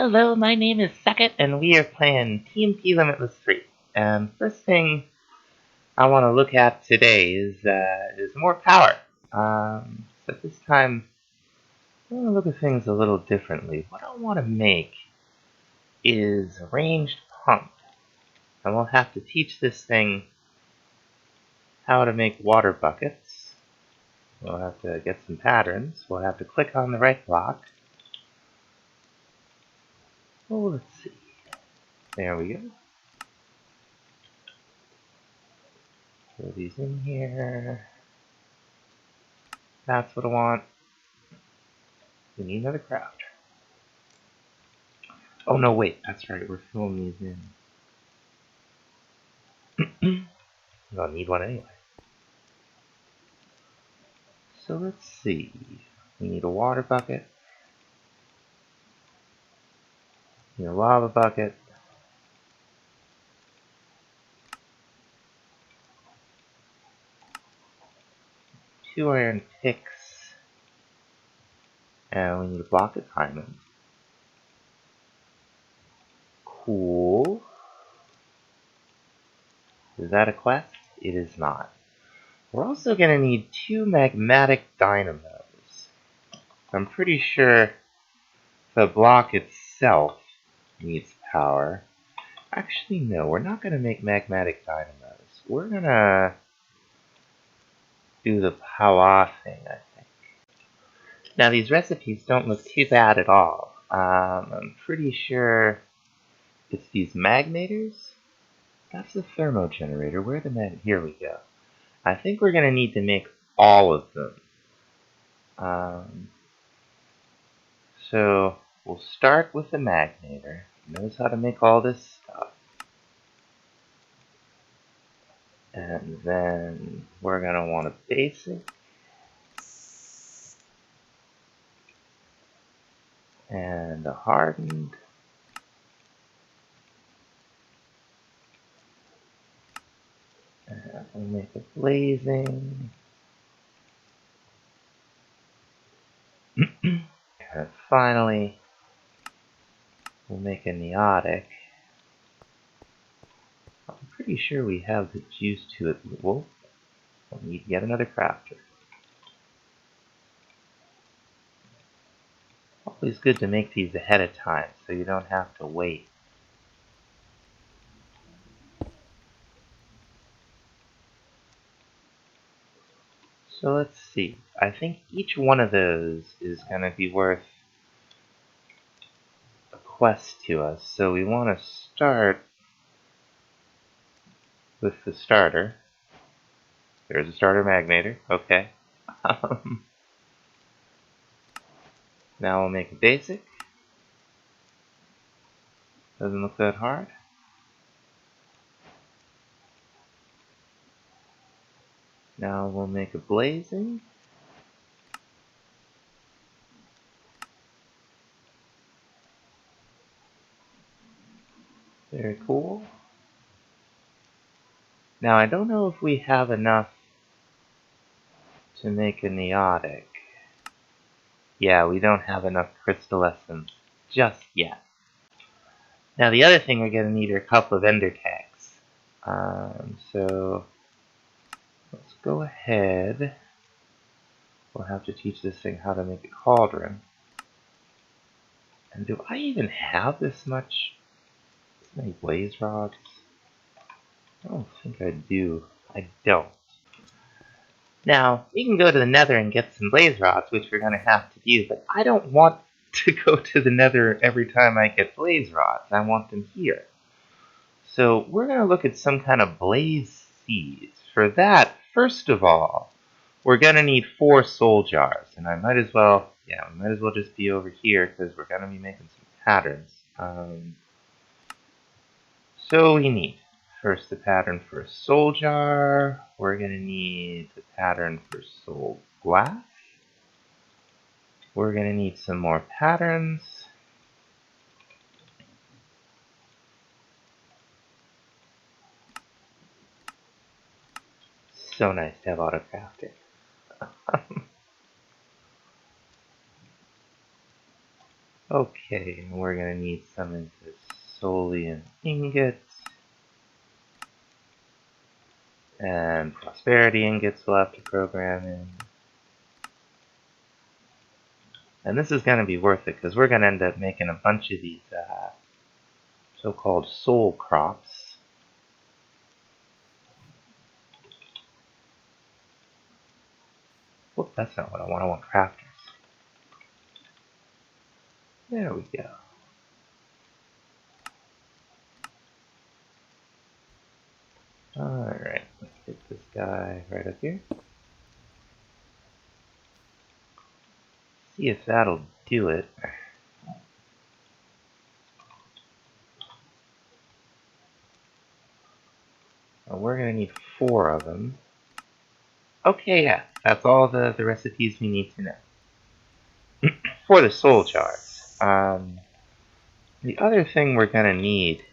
Hello, my name is Second, and we are playing TNP Limitless 3. First thing I want to look at today is more power. So this time, I want to look at things a little differently. What I want to make is a ranged pump. And we'll have to teach this thing how to make water buckets. We'll have to get some patterns. We'll have to click on the right block. Oh, let's see. There we go. Throw these in here. That's what I want. We need another crafter. Oh no, wait, that's right, we're filling these in. We don't need one anyway. So let's see. We need a water bucket. We need a lava bucket. Two iron picks. And we need a block of diamond. Cool. Is that a quest? It is not. We're also going to need two Magmatic Dynamos. I'm pretty sure the block itself needs power. Actually, no, we're not going to make Magmatic Dynamos. We're going to do the power thing, I think. Now, these recipes don't look too bad at all. I'm pretty sure it's these Magnators. That's the thermo generator. Where are the mag? Here we go. I think we're going to need to make all of them. So we'll start with the Magnator. He knows how to make all this stuff. And then we're going to want a basic. And a hardened. And we'll make a blazing. And finally, we'll make a neotic. I'm pretty sure we have the juice to it. We'll need yet another crafter. Always good to make these ahead of time so you don't have to wait. So let's see. I think each one of those is going to be worth a quest to us. So we want to start with the starter. There's a starter Magnator. Okay. Now we'll make a basic. Doesn't look that hard. Now we'll make a blazing. Very cool. Now I don't know if we have enough to make a neotic. Yeah, we don't have enough crystal essence just yet. Now the other thing we're going to need are a couple of ender tags. So let's go ahead. We'll have to teach this thing how to make a cauldron. And do I even have this many blaze rods? I don't think I do. I don't. Now, we can go to the nether and get some blaze rods, which we're going to have to do, but I don't want to go to the nether every time I get blaze rods. I want them here. So we're going to look at some kind of blaze seeds. For that, first of all, we're going to need 4 soul jars, and we might as well just be over here because we're going to be making some patterns. So we need first the pattern for a soul jar. We're going to need the pattern for soul glass. We're going to need some more patterns. So nice to have auto crafting. Okay, and we're gonna need some of this Solium ingots. And prosperity ingots we'll have to program in. And this is gonna be worth it, because we're gonna end up making a bunch of these so-called soul crops. Whoop, that's not what I want. I want crafters. There we go. Alright, let's get this guy right up here. See if that'll do it. Well, we're gonna need 4 of them. Okay, yeah, that's all the recipes we need to know. For the soul jars. The other thing we're gonna need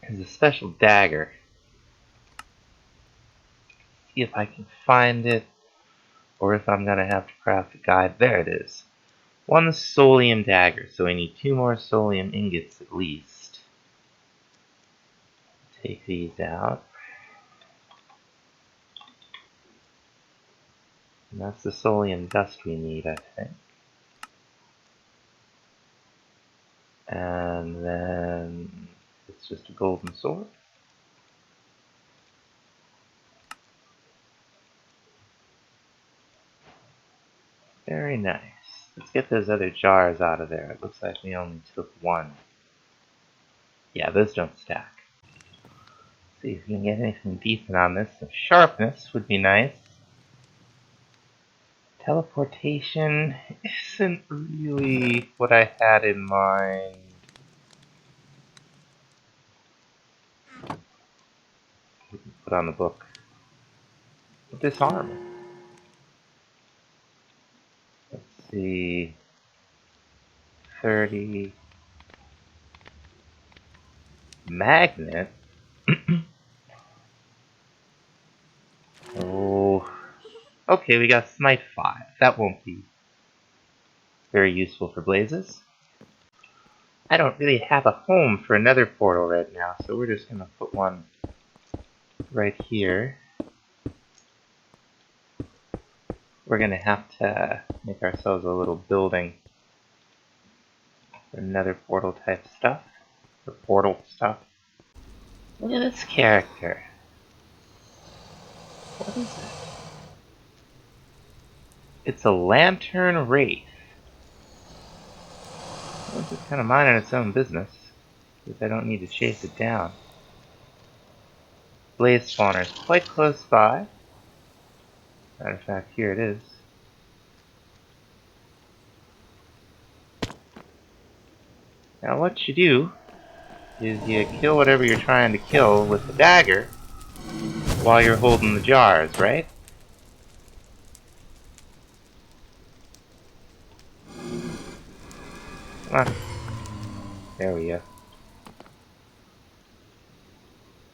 is a special dagger. See if I can find it, or if I'm gonna have to craft a guide. There it is. 1 Solium dagger, so we need 2 more Solium ingots at least. Take these out. And that's the Solium dust we need, I think. And then it's just a golden sword. Very nice. Let's get those other jars out of there. It looks like we only took 1. Yeah, those don't stack. See if we can get anything decent on this. Some sharpness would be nice. Teleportation isn't really what I had in mind. We can put on the book. Disarm. Let's see. 30. Magnet. Oh. Okay, we got Smite 5. That won't be very useful for blazes. I don't really have a home for another portal right now, so we're just gonna put one right here. We're gonna have to make ourselves a little building for another portal type stuff. Or portal stuff. Look at this character. What is it? It's a lantern wraith. Well, it's just kind of minding its own business, because I don't need to chase it down. Blaze spawner is quite close by. Matter of fact, here it is. Now what you do is you kill whatever you're trying to kill with the dagger while you're holding the jars, right? Come on. There we go.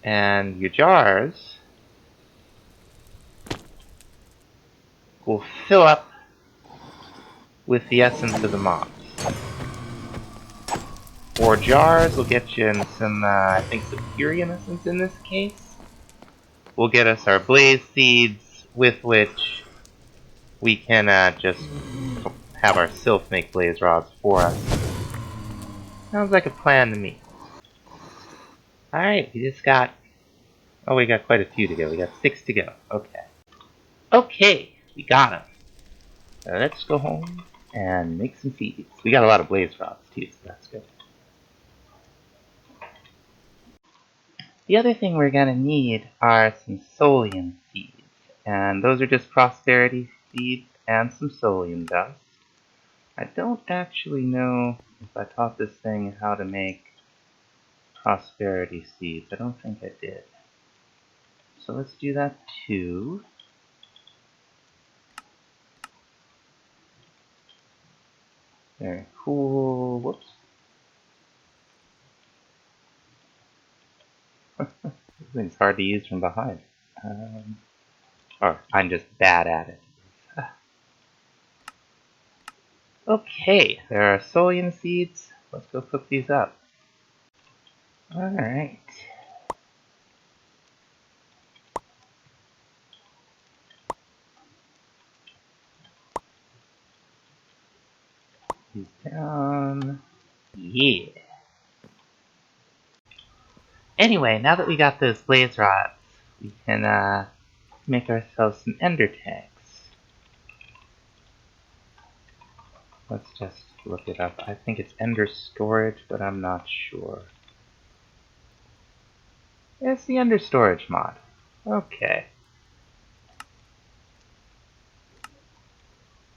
And your jars will fill up with the essence of the mobs. 4 jars will get you in some, I think, Superior essence in this case. Will get us our blaze seeds, with which we can just have our sylph make blaze rods for us. Sounds like a plan to me. Alright, we just got... Oh, we got quite a few to go. We got 6 to go. Okay. Okay, we got them. Let's go home and make some seeds. We got a lot of blaze rods too, so that's good. The other thing we're gonna need are some Solium seeds. And those are just prosperity seeds and some Solium dust. I don't actually know if I taught this thing how to make prosperity seeds. I don't think I did. So let's do that too. Very cool. Whoops. This thing's hard to use from behind. Or I'm just bad at it. Okay, there are Solian seeds. Let's go cook these up. Alright. These down. Yeah. Anyway, now that we got those blaze rods, we can make ourselves some ender tanks. Let's just look it up. I think it's ender storage, but I'm not sure. It's the ender storage mod. Okay.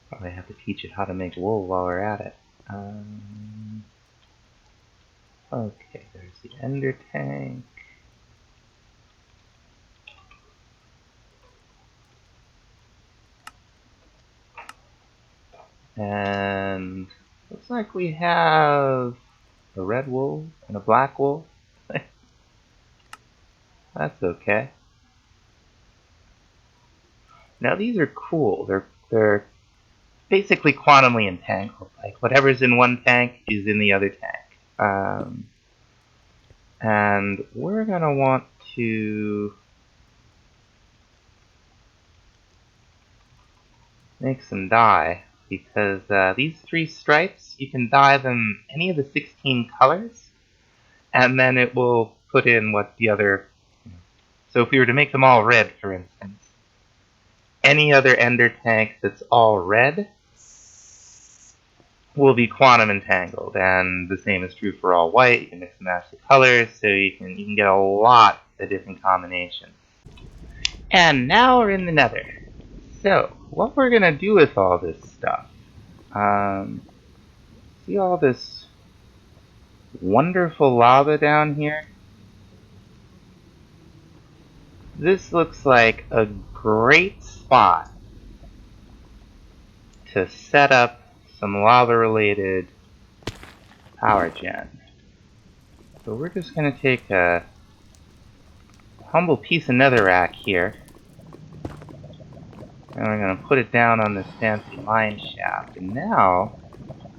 Probably have to teach it how to make wool while we're at it. Okay, there's the ender tank. And looks like we have a red wool and a black wool. That's okay. Now these are cool. They're basically quantumly entangled. Like whatever's in one tank is in the other tank. And we're gonna want to make some dye because these 3 stripes, you can dye them any of the 16 colors, and then it will put in what the other. So if we were to make them all red, for instance, any other ender tank that's all red will be quantum entangled, and the same is true for all white. You can mix and match the colors, so you can get a lot of different combinations. And now we're in the Nether. So what we're gonna do with all this stuff? See all this wonderful lava down here? This looks like a great spot to set up some lava-related power gen. So we're just going to take a humble piece of netherrack here, and we're going to put it down on this fancy mine shaft. And now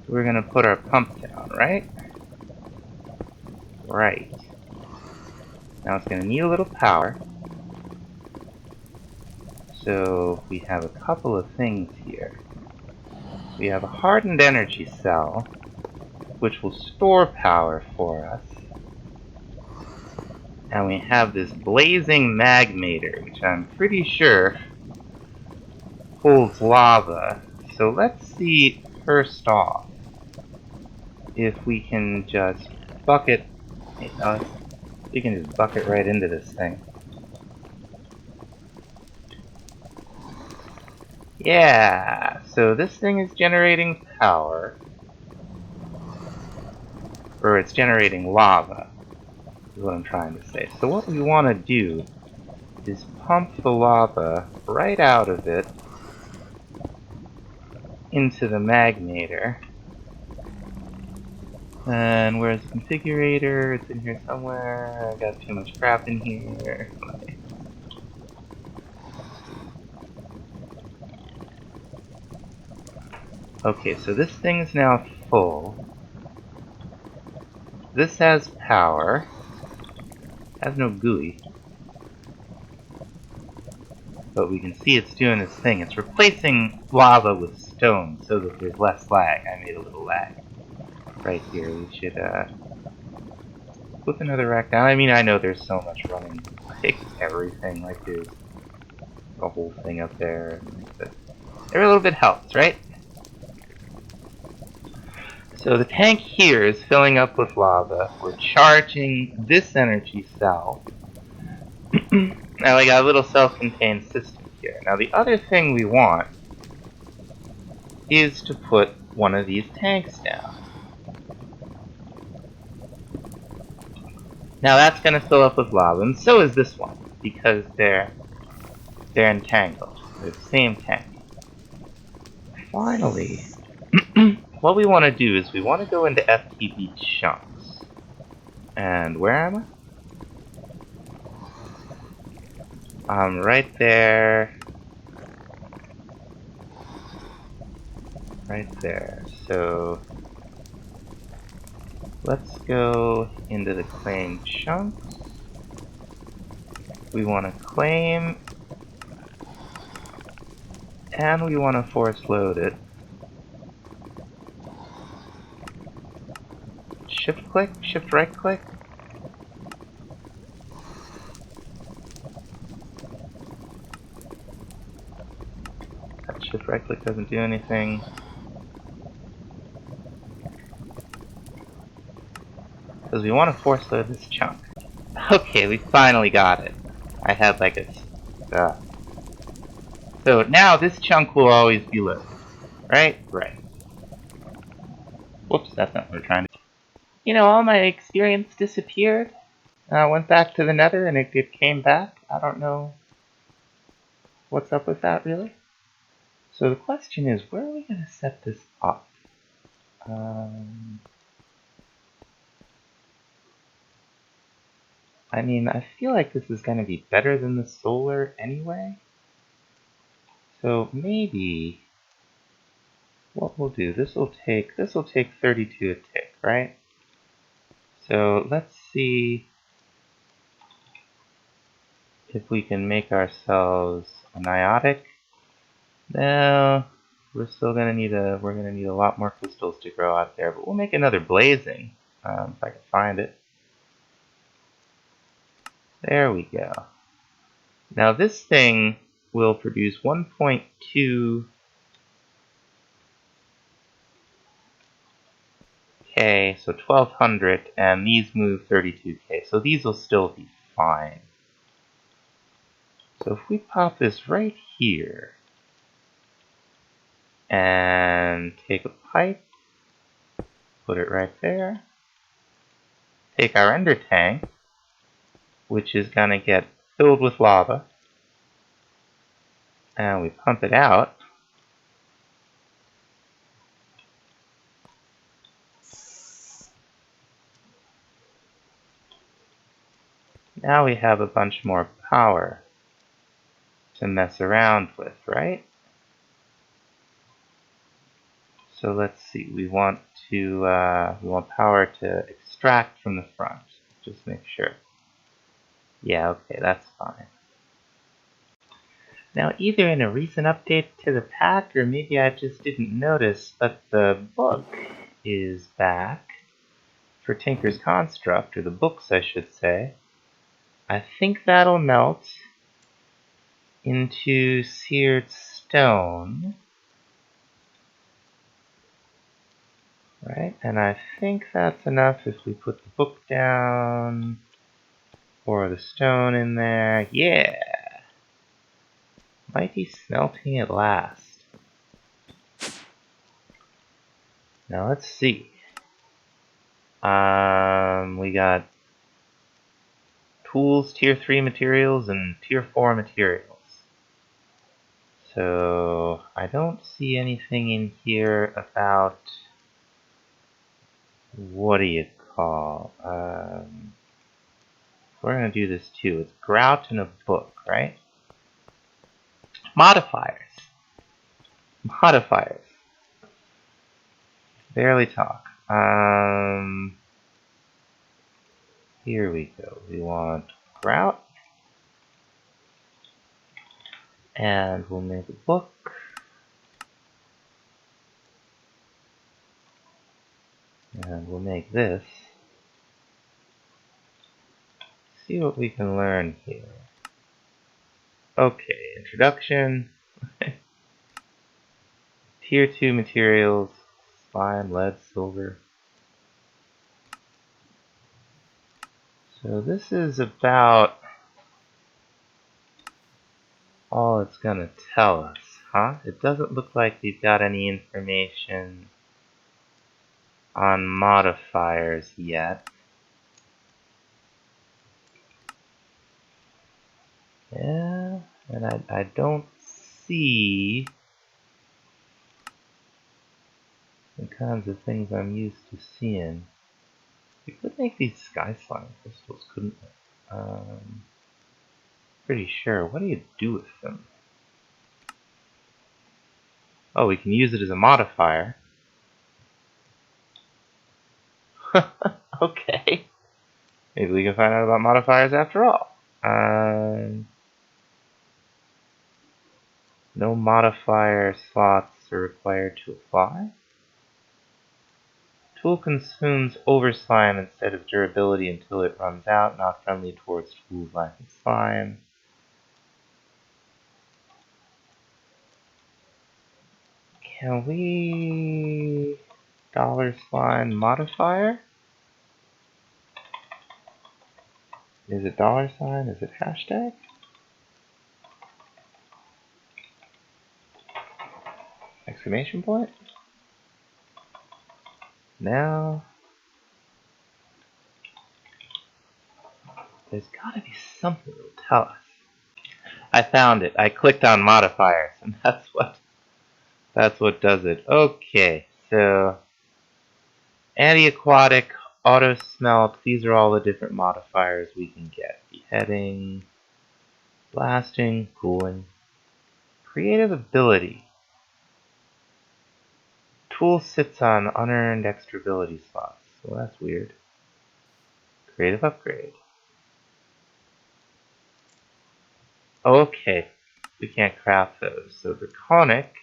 we're going to put our pump down, right? Right. Now it's going to need a little power. So we have a couple of things here. We have a hardened energy cell, which will store power for us. And we have this blazing Magnator, which I'm pretty sure holds lava. So let's see, first off, if we can just bucket. We can just bucket right into this thing. Yeah, so this thing is generating power. Or it's generating lava, is what I'm trying to say. So what we want to do is pump the lava right out of it into the Magnator. And where's the configurator? It's in here somewhere. I got too much crap in here. Okay, so this thing's now full. This has power. Has no GUI. But we can see it's doing its thing. It's replacing lava with stone so that there's less lag. I made a little lag right here. We should put another rack down. I mean, I know there's so much running, like everything, like there's a whole thing up there. But every little bit helps, right? So the tank here is filling up with lava. We're charging this energy cell. Now we got a little self-contained system here. Now the other thing we want is to put one of these tanks down. Now that's going to fill up with lava, and so is this one, because they're entangled. They're the same tank. Finally, what we want to do is we want to go into FTP chunks. And where am I? Right there. right there. So let's go into the claim chunks. We want to claim, and we want to force load it. Shift click, shift right click. That shift right click doesn't do anything. Because we want to force load this chunk. Okay, we finally got it. I had like a... So now this chunk will always be loaded. Right? Right. Whoops, that's not what we're trying to... You know, all my experience disappeared. I went back to the nether and it came back. I don't know what's up with that, really. So the question is, where are we going to set this up? I mean, I feel like this is going to be better than the solar anyway. So maybe what we'll do, this will take 32 a tick, right? So let's see if we can make ourselves a niotic. No, we're gonna need a lot more crystals to grow out there, but we'll make another blazing if I can find it. There we go. Now this thing will produce 1.2 K, so 1200, and these move 32K, so these will still be fine. So if we pop this right here and take a pipe, put it right there, take our ender tank, which is gonna get filled with lava, and we pump it out. Now we have a bunch more power to mess around with, right? So let's see, we want power to extract from the front. Just make sure. Yeah, okay, that's fine. Now, either in a recent update to the pack, or maybe I just didn't notice, but the book is back for Tinker's Construct, or the books, I should say. I think that'll melt into seared stone. Right, and I think that's enough if we put the book down, or the stone in there. Yeah! Mighty smelting at last. Now let's see. We got tools, tier 3 materials, and tier 4 materials. So I don't see anything in here about, what do you call, we're gonna do this too. It's grout and a book, right? Modifiers. Modifiers. Barely talk. Here we go. We want grout. And we'll make a book. And we'll make this. See what we can learn here. Okay, introduction. Tier 2 materials. Slime, lead, silver. So this is about all it's gonna tell us, huh? It doesn't look like we've got any information on modifiers yet. Yeah, and I don't see the kinds of things I'm used to seeing. We could make these sky slime crystals, couldn't we? Pretty sure. What do you do with them? Oh, we can use it as a modifier. Okay. Maybe we can find out about modifiers after all. No modifier slots are required to apply. Tool consumes over slime instead of durability until it runs out, not friendly towards tools lacking slime. Can we $slime modifier? Is it $sign? Is it hashtag? Exclamation point? Now, there's gotta be something that will tell us. I found it. I clicked on modifiers, and that's what does it. Okay, so anti-aquatic, auto smelt, these are all the different modifiers we can get. Beheading, blasting, cooling. Creative ability. Tool sits on unearned extra ability slots. Well, that's weird. Creative upgrade. Okay, we can't craft those. So draconic,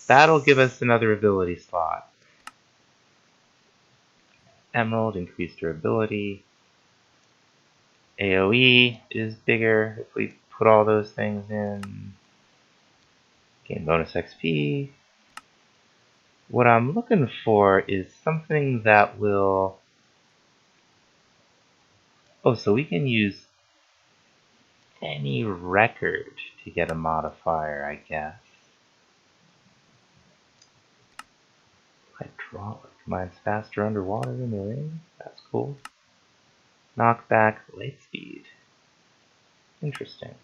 that'll give us another ability slot. Emerald, increased durability. AoE is bigger if we put all those things in. Gain bonus XP. What I'm looking for is something that will... Oh, so we can use any record to get a modifier, I guess. Hydraulic. Mine's faster underwater than the ring. That's cool. Knockback, light speed. Interesting.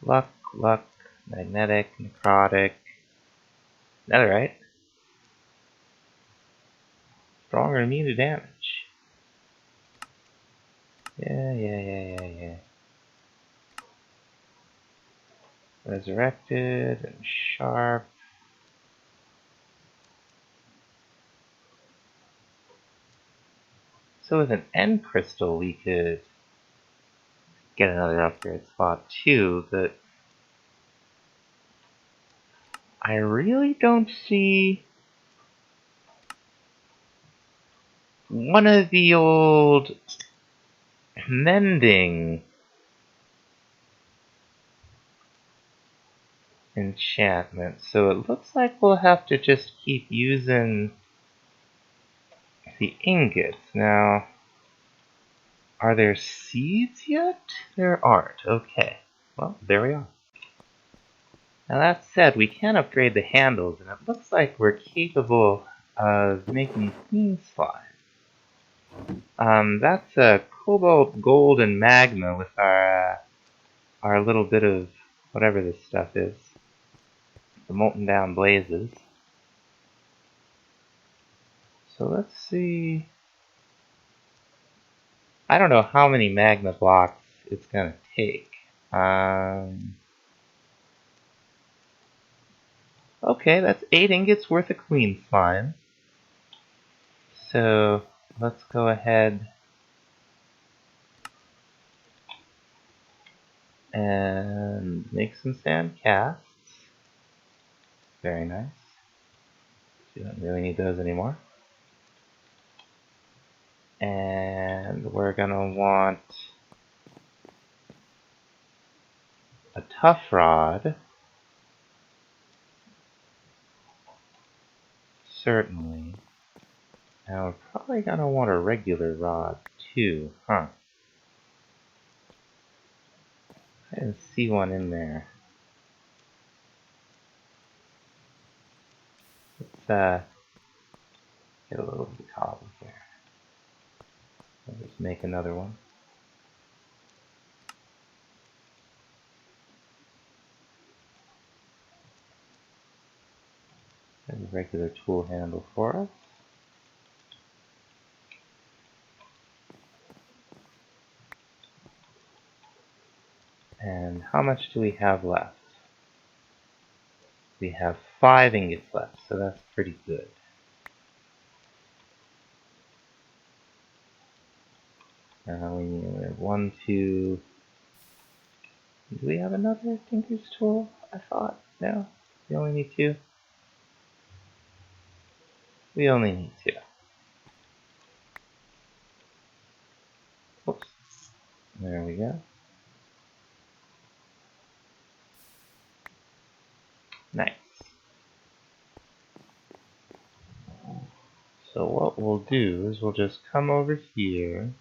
Luck, magnetic, necrotic, netherite. Strong or immune to damage. Yeah. Resurrected and sharp. So with an end crystal we could get another upgrade slot too, but I really don't see one of the old mending enchantments, so it looks like we'll have to just keep using the ingots. Now, are there seeds yet? There aren't. Okay. Well, there we are. Now that said, we can upgrade the handles, and it looks like we're capable of making clean slime. That's cobalt, gold, and magma with our little bit of whatever this stuff is. The molten down blazes. So let's see. I don't know how many magma blocks it's gonna take. Okay, that's 8 ingots worth of clean slime. So let's go ahead and make some sand casts. Very nice. We don't really need those anymore. And we're gonna want a tough rod. Certainly. Now we're probably gonna want a regular rod too, huh? I didn't see one in there. Let's get a little bit of cobble here. I'll just make another one. There's a regular tool handle for us. And how much do we have left? We have 5 ingots left, so that's pretty good. We need 1, 2. Do we have another Tinker's tool? I thought. No? We only need 2? We only need 2. Oops. There we go. Nice. So what we'll do is we'll just come over here,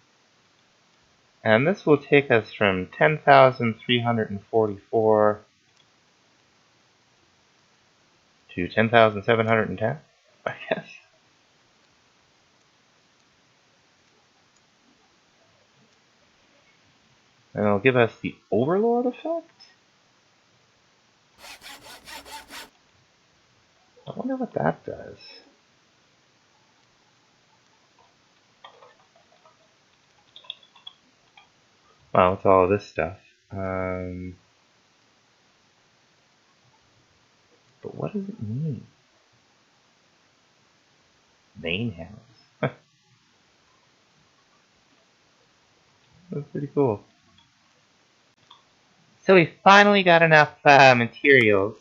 and this will take us from 10,344 to 10,710, I guess. And it'll give us the Overlord effect? I wonder what that does. Well, it's all of this stuff. But what does it mean? Main house. That's pretty cool. So we finally got enough materials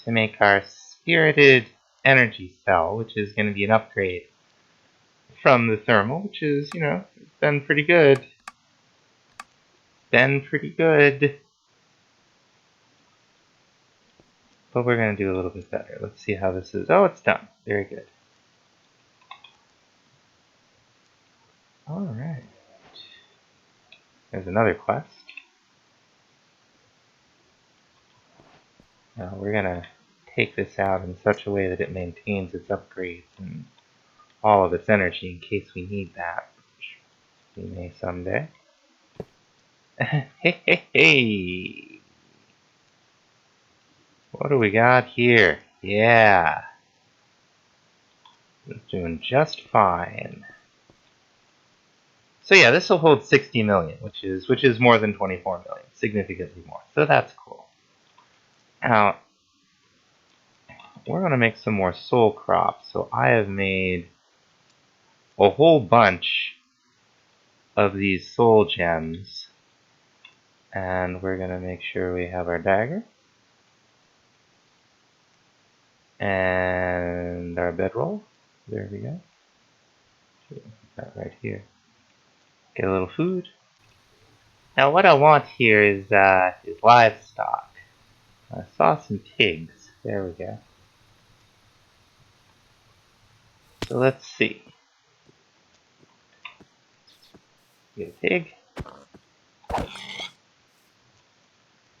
to make our spirited energy cell, which is going to be an upgrade from the thermal, which is, you know, been pretty good. Been pretty good. But we're going to do a little bit better. Let's see how this is. Oh, it's done. Very good. Alright. There's another quest. Now we're going to take this out in such a way that it maintains its upgrades and all of its energy in case we need that. We may someday. Hey, hey, hey! What do we got here? Yeah! It's doing just fine. So yeah, this will hold 60 million, which is more than 24 million, significantly more. So that's cool. Now, we're going to make some more soul crops. So I have made a whole bunch of these soul gems. And we're going to make sure we have our dagger. And our bedroll. There we go. Put that right here. Get a little food. Now what I want here is livestock. I saw some pigs. There we go. So let's see. Get a pig.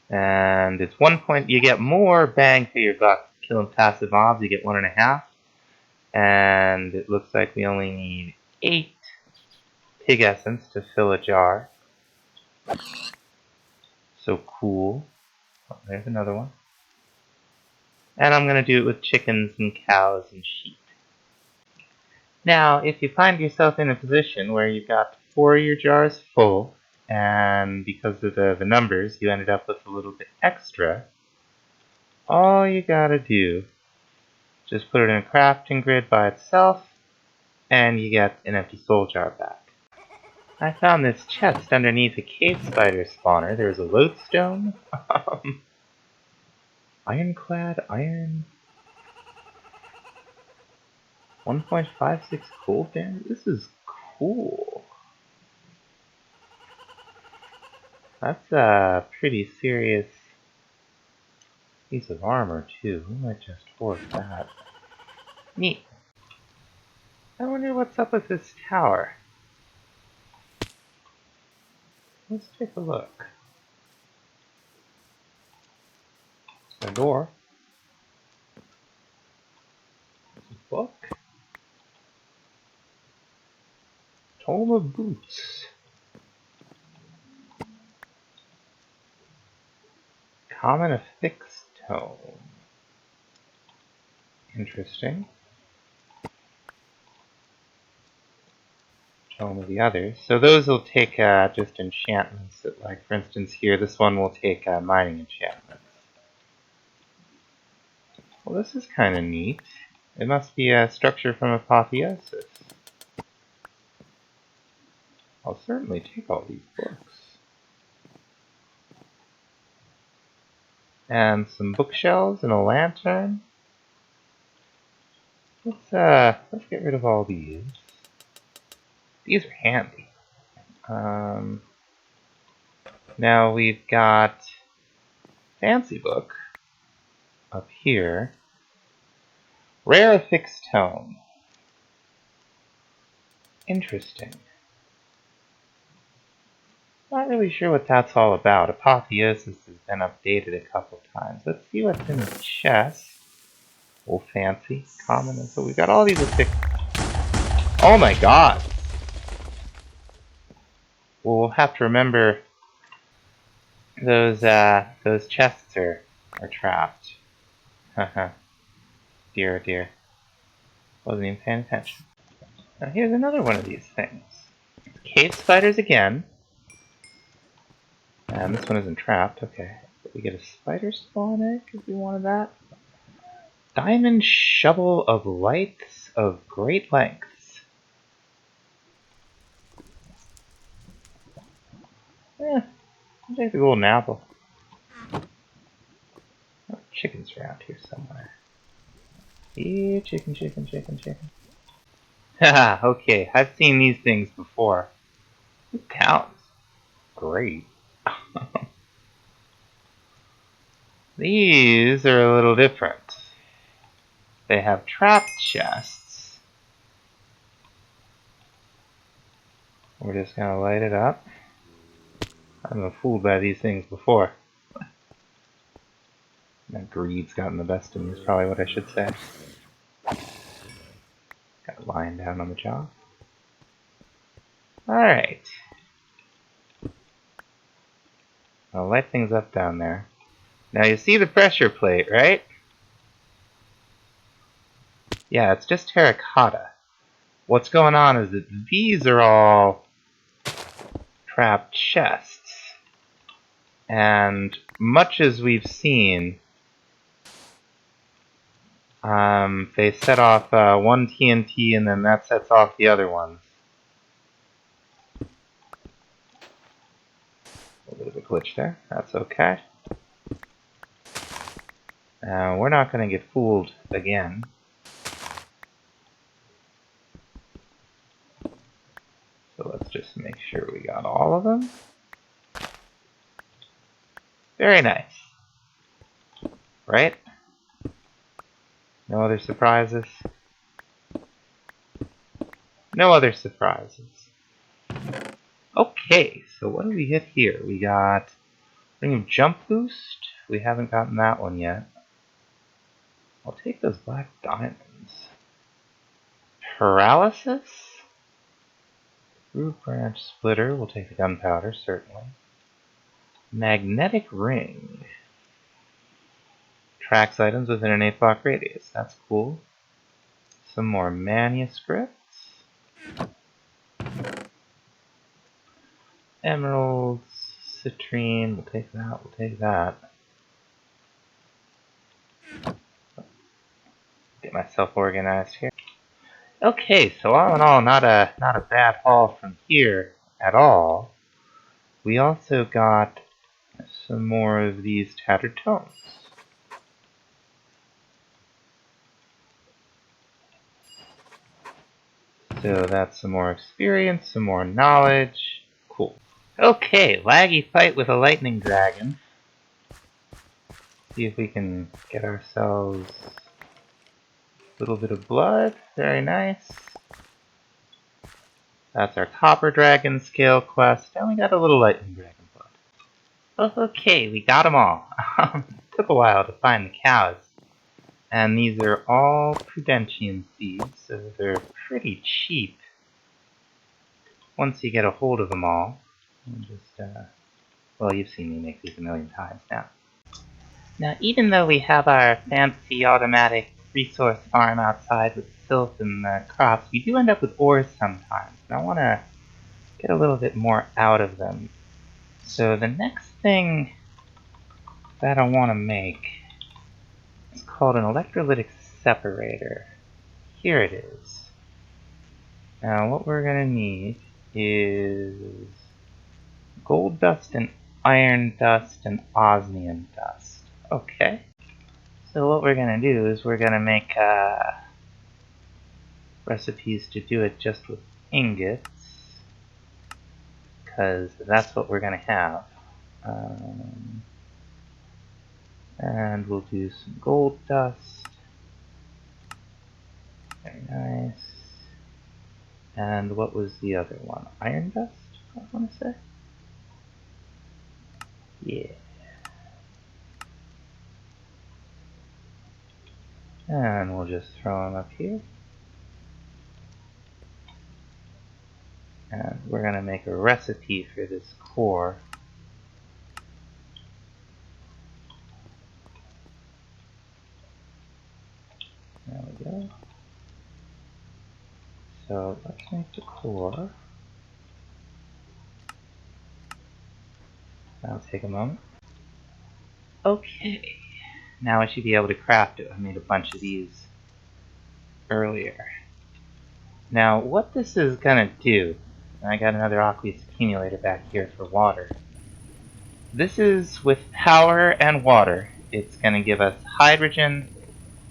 And it's 1 point. You get more bang for your buck killing passive mobs. You get 1.5. And it looks like we only need 8 pig essence to fill a jar. So cool. Oh, there's another one. And I'm going to do it with chickens and cows and sheep. Now, if you find yourself in a position where you've got 4 of your jars full, and because of the numbers, you ended up with a little bit extra, all you gotta do, just put it in a crafting grid by itself, and you get an empty soul jar back. I found this chest underneath a cave spider spawner. There's a lodestone, ironclad iron, 1.56 gold damage. This is cool. That's a pretty serious piece of armor, too. We might just hoard that. Neat. I wonder what's up with this tower. Let's take a look. A door. There's a book. Tome of Boots. Common affixed tome. Interesting. Tome of the others. So those will take just enchantments. That, like, for instance, here, this one will take mining enchantments. Well, this is kind of neat. It must be a structure from Apotheosis. I'll certainly take all these books. And some bookshelves and a lantern. Let's get rid of all these. These are handy. Now we've got fancy book up here. Rare fixed tone. Interesting. Not really sure what that's all about. Apotheosis has been updated a couple times. Let's see what's in the chest. Oh, fancy. Common. And so we've got all these fixed. Oh my god! Well, we'll have to remember those chests are trapped. Haha. Dear, dear. Wasn't even paying attention. Now here's another one of these things. Cave spiders again. And this one isn't trapped, okay. But we get a spider spawn egg if we wanted that. Diamond shovel of lights of great lengths. I'll take the golden apple. Oh, chickens around here somewhere. Yeah, chicken, chicken, chicken, chicken. Haha, okay, I've seen these things before. It counts. Great. These are a little different. They have trap chests. We're just gonna light it up. I've been fooled by these things before. That greed's gotten the best of me is probably what I should say. Got lying down on the jaw. Alright. I'll light things up down there. Now you see the pressure plate, right? Yeah, it's just terracotta. What's going on is that these are all trapped chests. And much as we've seen, they set off one TNT and then that sets off the other ones. A bit of a glitch there. That's okay. Now, we're not going to get fooled again. So let's just make sure we got all of them. Very nice. Right? No other surprises? No other surprises. Okay, so what do we hit here? We got Ring of Jump Boost. We haven't gotten that one yet. I'll take those black diamonds. Paralysis? Root Branch Splitter. We'll take the gunpowder, certainly. Magnetic Ring. Tracks items within an 8-block radius. That's cool. Some more manuscripts. Emeralds. Citrine. We'll take that. We'll take that. Get myself organized here. Okay, so all in all, not a bad haul from here at all. We also got some more of these tattered tomes. So that's some more experience, some more knowledge. Cool. Okay, laggy fight with a lightning dragon. See if we can get ourselves a little bit of blood. Very nice. That's our copper dragon scale quest, and we got a little lightning dragon blood. Okay, we got them all. Took a while to find the cows. And these are all Prudentian seeds, so they're pretty cheap once you get a hold of them all. And just, well, you've seen me make these a million times now. Now, even though we have our fancy automatic resource farm outside with silt and crops, we do end up with ores sometimes. And I want to get a little bit more out of them. So the next thing that I want to make is called an Electrolytic Separator. Here it is. Now what we're going to need is gold dust and iron dust and osmium dust. Okay. So what we're going to do is we're going to make recipes to do it just with ingots, because that's what we're going to have. And we'll do some gold dust. Very nice. And what was the other one? Iron dust, I want to say? Yeah. And we'll just throw them up here. And we're going to make a recipe for this core. There we go. So let's make the core. That'll take a moment. Okay. Now I should be able to craft it. I made a bunch of these earlier. Now what this is going to do, I got another aqueous accumulator back here for water. This is with power and water. It's going to give us hydrogen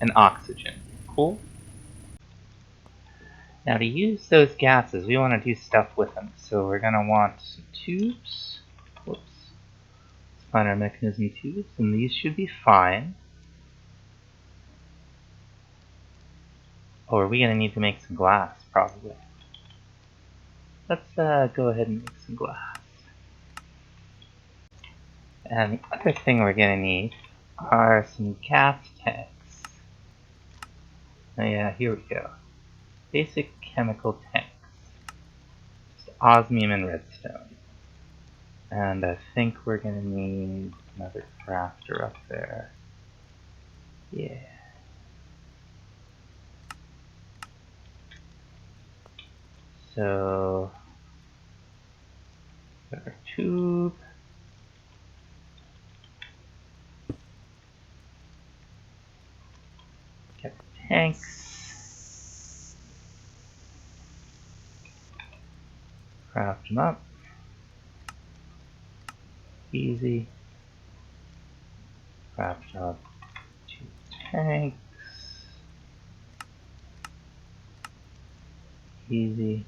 and oxygen. Cool? Now to use those gases, we want to do stuff with them. So we're going to want some tubes. Whoops. Let's find our mechanism tubes, and these should be fine. Oh, are we going to need to make some glass? Probably. Let's go ahead and make some glass. And the other thing we're going to need are some gas tanks. Oh yeah, here we go. Basic chemical tanks. Just osmium and redstone. And I think we're going to need another crafter up there. Yeah. So, got our tube. Get the tanks. Craft them up. Easy. Craft up 2 tanks. Easy.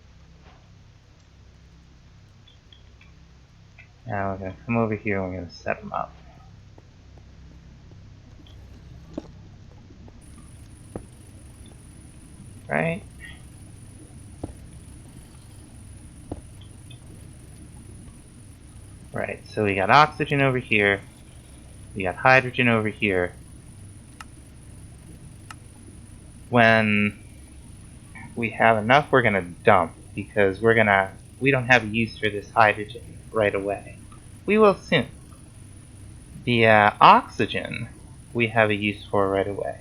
Now we're going to come over here and we're going to set them up. Right? Right, so we got oxygen over here. We got hydrogen over here. When we have enough, we're going to dump, because we don't have a use for this hydrogen right away. We will soon. The oxygen we have a use for right away.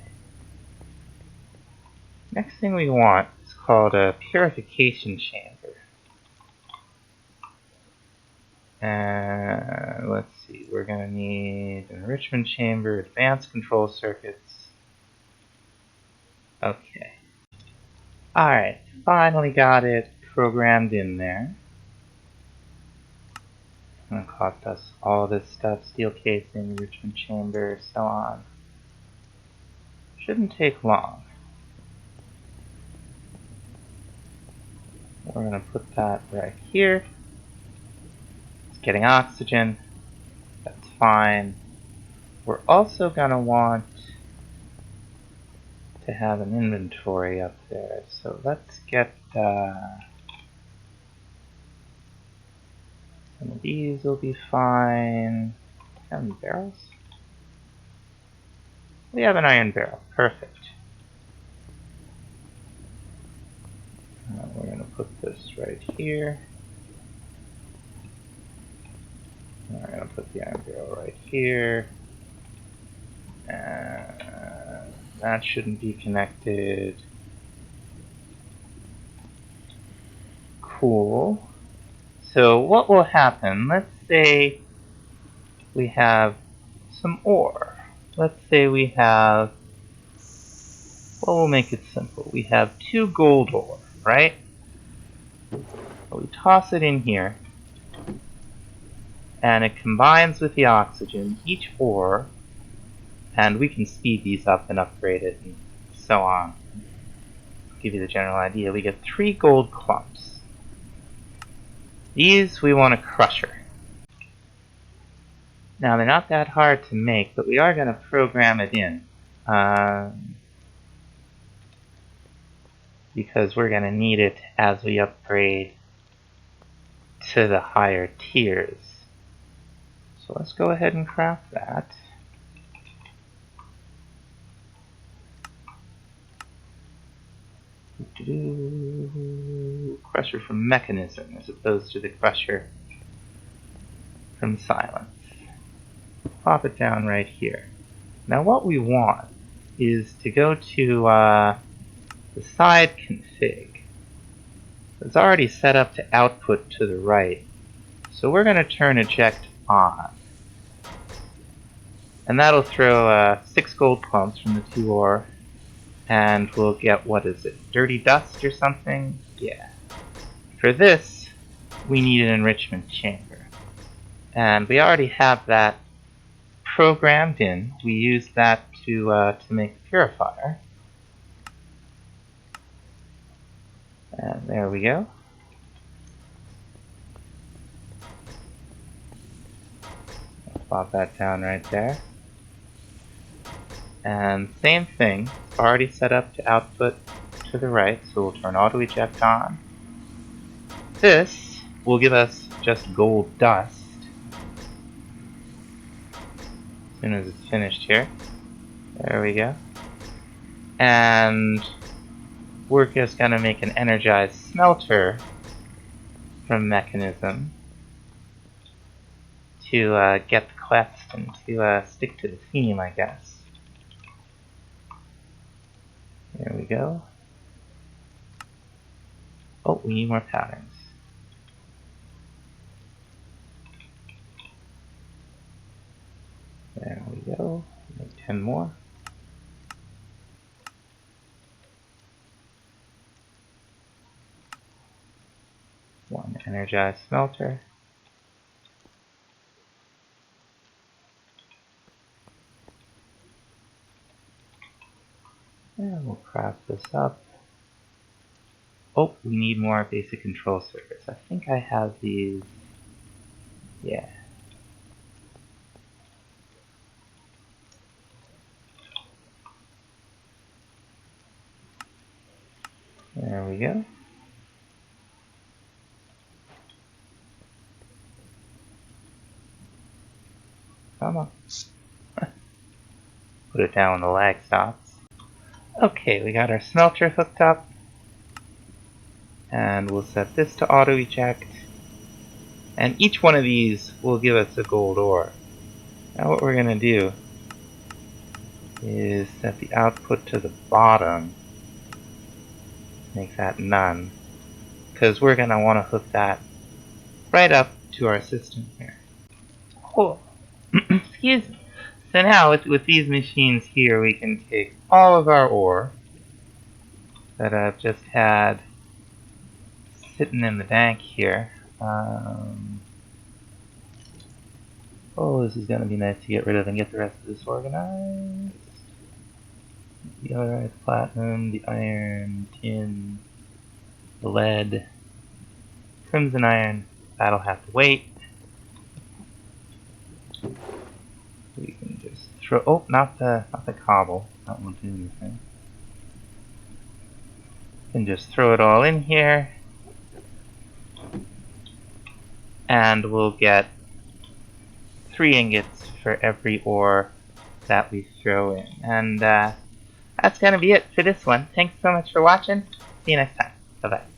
Next thing we want is called a Purification Chamber. And let's see, we're going to need an enrichment chamber, advanced control circuits. Okay. Alright, finally got it programmed in there. It's going to cost us all this stuff, steel casing, enrichment chamber, so on. Shouldn't take long. We're going to put that right here. It's getting oxygen. That's fine. We're also going to want to have an inventory up there. So let's get some of these will be fine. How many barrels? We have an iron barrel. Perfect. We're going to put this right here. We're going to put the iron barrel right here. And that shouldn't be connected. Cool. So what will happen, let's say we have some ore. Let's say we have Well, we'll make it simple. We have 2 gold ore, right? So we toss it in here, and it combines with the oxygen, each ore, and we can speed these up and upgrade it and so on. Give you the general idea. We get 3 gold clumps. These we want to crusher. Now they're not that hard to make, but we are going to program it in. Because we're going to need it as we upgrade to the higher tiers. So let's go ahead and craft that. Crusher from Mekanism as opposed to the crusher from Silence. Pop it down right here. Now what we want is to go to the side config. It's already set up to output to the right. So we're going to turn eject on. And that'll throw 6 gold clumps from the 2 ore. And we'll get, what is it, dirty dust or something? Yeah. For this, we need an enrichment chamber. And we already have that programmed in. We use that to make the purifier. And there we go. Pop that down right there. And same thing, already set up to output to the right, so we'll turn auto eject on. This will give us just gold dust as soon as it's finished here. There we go. And we're just going to make an Energized Smelter from Mekanism to get the quest and to stick to the theme, I guess. There we go. Oh, we need more patterns. There we go. Make 10 more. One Energized Smelter. And we'll craft this up. Oh, we need more basic control circuits. I think I have these. Yeah. There we go. Come on. Put it down when the lag stops. Okay, we got our smelter hooked up. And we'll set this to auto eject. And each one of these will give us a gold ore. Now what we're going to do is set the output to the bottom. Make that none. Because we're going to want to hook that right up to our system here. Cool. Excuse me. So now with these machines here, we can take all of our ore that I've just had sitting in the bank here. Oh, this is going to be nice to get rid of and get the rest of this organized. The other platinum, the iron, tin, the lead, crimson iron. That'll have to wait. We can just throw. Oh, not the cobble. That won't do anything. We can just throw it all in here, and we'll get 3 ingots for every ore that we throw in. And that's gonna be it for this one. Thanks so much for watching. See you next time. Bye bye.